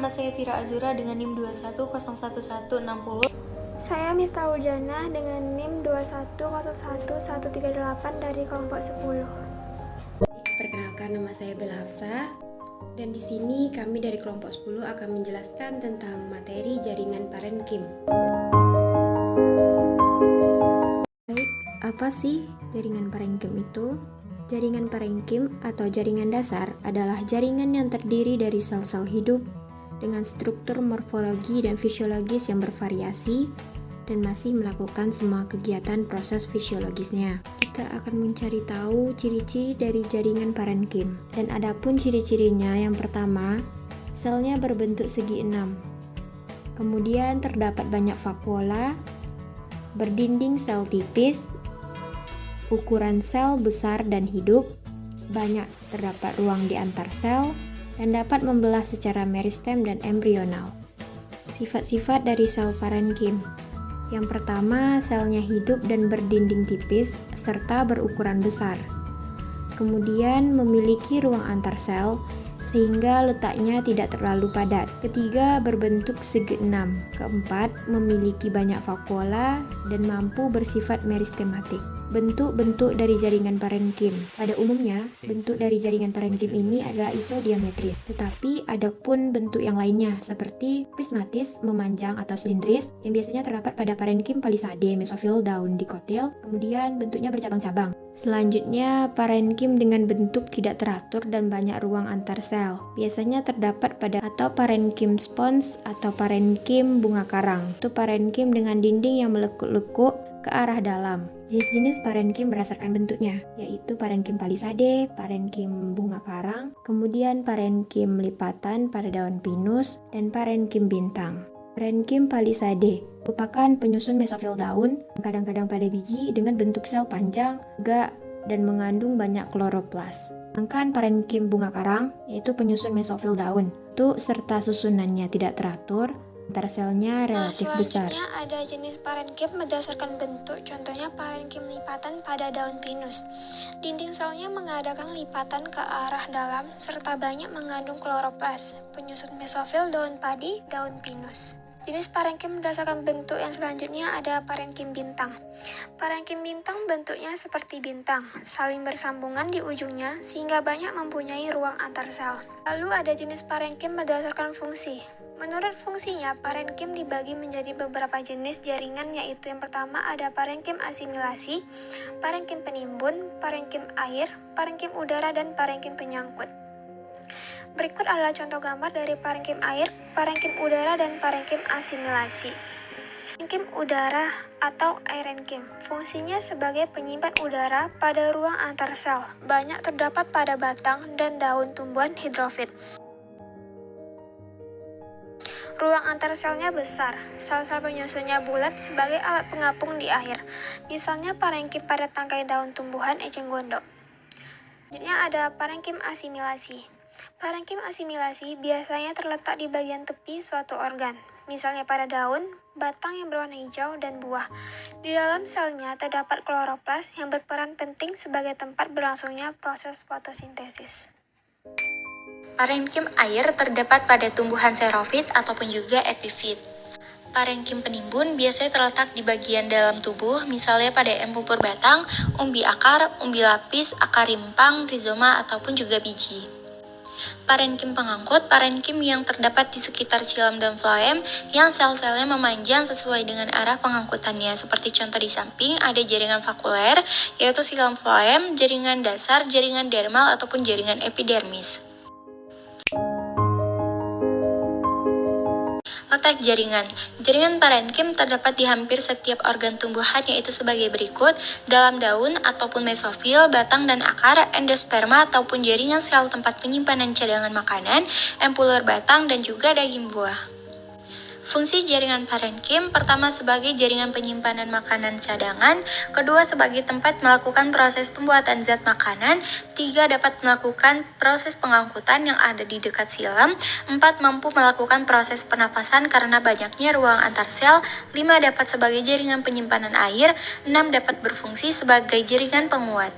Nama saya Vira Azura dengan NIM 2101160. Saya Miftahul Jannah dengan NIM 2101138 dari kelompok 10. Perkenalkan, nama saya Bella Hafsah, dan di sini kami dari kelompok 10 akan menjelaskan tentang materi jaringan parenkim. Baik, apa sih jaringan parenkim itu? Jaringan parenkim atau jaringan dasar adalah jaringan yang terdiri dari sel-sel hidup dengan struktur morfologi dan fisiologis yang bervariasi dan masih melakukan semua kegiatan proses fisiologisnya. Kita akan mencari tahu ciri-ciri dari jaringan parenkim. Dan adapun ciri-cirinya, yang pertama, selnya berbentuk segi 6. Kemudian terdapat banyak vakuola, berdinding sel tipis, ukuran sel besar dan hidup, banyak terdapat ruang di antar sel, dan dapat membelah secara meristem dan embrional. Sifat-sifat dari sel parenkim. Yang pertama, selnya hidup dan berdinding tipis serta berukuran besar. Kemudian memiliki ruang antar sel sehingga letaknya tidak terlalu padat. Ketiga, berbentuk segi 6. Keempat, memiliki banyak vakuola dan mampu bersifat meristematik. Bentuk-bentuk dari jaringan parenkim. Pada umumnya, bentuk dari jaringan parenkim ini adalah isodiametris. Tetapi ada pun bentuk yang lainnya seperti prismatis, memanjang atau silindris yang biasanya terdapat pada parenkim palisade, mesofil, daun dikotil. Kemudian bentuknya bercabang-cabang. Selanjutnya, parenkim dengan bentuk tidak teratur dan banyak ruang antar sel. Biasanya terdapat pada atau parenkim spons atau parenkim bunga karang. Itu parenkim dengan dinding yang melekuk-lekuk ke arah dalam. Jenis-jenis parenkim berdasarkan bentuknya, yaitu parenkim palisade, parenkim bunga karang, kemudian parenkim lipatan pada daun pinus, dan parenkim bintang. Parenkim palisade merupakan penyusun mesofil daun, kadang-kadang pada biji dengan bentuk sel panjang, tegak, dan mengandung banyak kloroplas. Sedangkan parenkim bunga karang, yaitu penyusun mesofil daun, itu serta susunannya tidak teratur, antar selnya relatif besar. Selanjutnya ada jenis parenkim berdasarkan bentuk, contohnya parenkim lipatan pada daun pinus. Dinding selnya mengadakan lipatan ke arah dalam serta banyak mengandung kloroplas, penyusun mesofil daun padi, daun pinus. Jenis parenkim berdasarkan bentuk yang selanjutnya ada parenkim bintang. Parenkim bintang bentuknya seperti bintang, saling bersambungan di ujungnya sehingga banyak mempunyai ruang antar sel. Lalu ada jenis parenkim berdasarkan fungsi. Menurut fungsinya, parenkim dibagi menjadi beberapa jenis jaringan, yaitu yang pertama ada parenkim asimilasi, parenkim penimbun, parenkim air, parenkim udara, dan parenkim penyangkut. Berikut adalah contoh gambar dari parenkim air, parenkim udara, dan parenkim asimilasi. Parenkim udara atau aerenkim, fungsinya sebagai penyimpan udara pada ruang antar sel, banyak terdapat pada batang dan daun tumbuhan hidrofit. Ruang antar selnya besar, sel-sel penyusunnya bulat sebagai alat pengapung di akhir, misalnya parenkim pada tangkai daun tumbuhan eceng gondok. Selanjutnya ada parenkim asimilasi. Parenkim asimilasi biasanya terletak di bagian tepi suatu organ, misalnya pada daun, batang yang berwarna hijau, dan buah. Di dalam selnya terdapat kloroplas yang berperan penting sebagai tempat berlangsungnya proses fotosintesis. Parenkim air terdapat pada tumbuhan xerofit ataupun juga epifit. Parenkim penimbun biasanya terletak di bagian dalam tubuh, misalnya pada empupur batang, umbi akar, umbi lapis, akar rimpang, rizoma, ataupun juga biji. Parenkim pengangkut, parenkim yang terdapat di sekitar silam dan floem yang sel-selnya memanjang sesuai dengan arah pengangkutannya. Seperti contoh di samping ada jaringan vakuler, yaitu silam floem, jaringan dasar, jaringan dermal, ataupun jaringan epidermis. Letak jaringan. Jaringan parenkim terdapat di hampir setiap organ tumbuhan, yaitu sebagai berikut: dalam daun ataupun mesofil, batang dan akar, endosperma ataupun jaringan sel tempat penyimpanan cadangan makanan, empuler batang, dan juga daging buah. Fungsi jaringan parenkim, pertama sebagai jaringan penyimpanan makanan cadangan, kedua sebagai tempat melakukan proses pembuatan zat makanan, tiga dapat melakukan proses pengangkutan yang ada di dekat silam, empat mampu melakukan proses pernafasan karena banyaknya ruang antar sel, lima dapat sebagai jaringan penyimpanan air, enam dapat berfungsi sebagai jaringan penguat.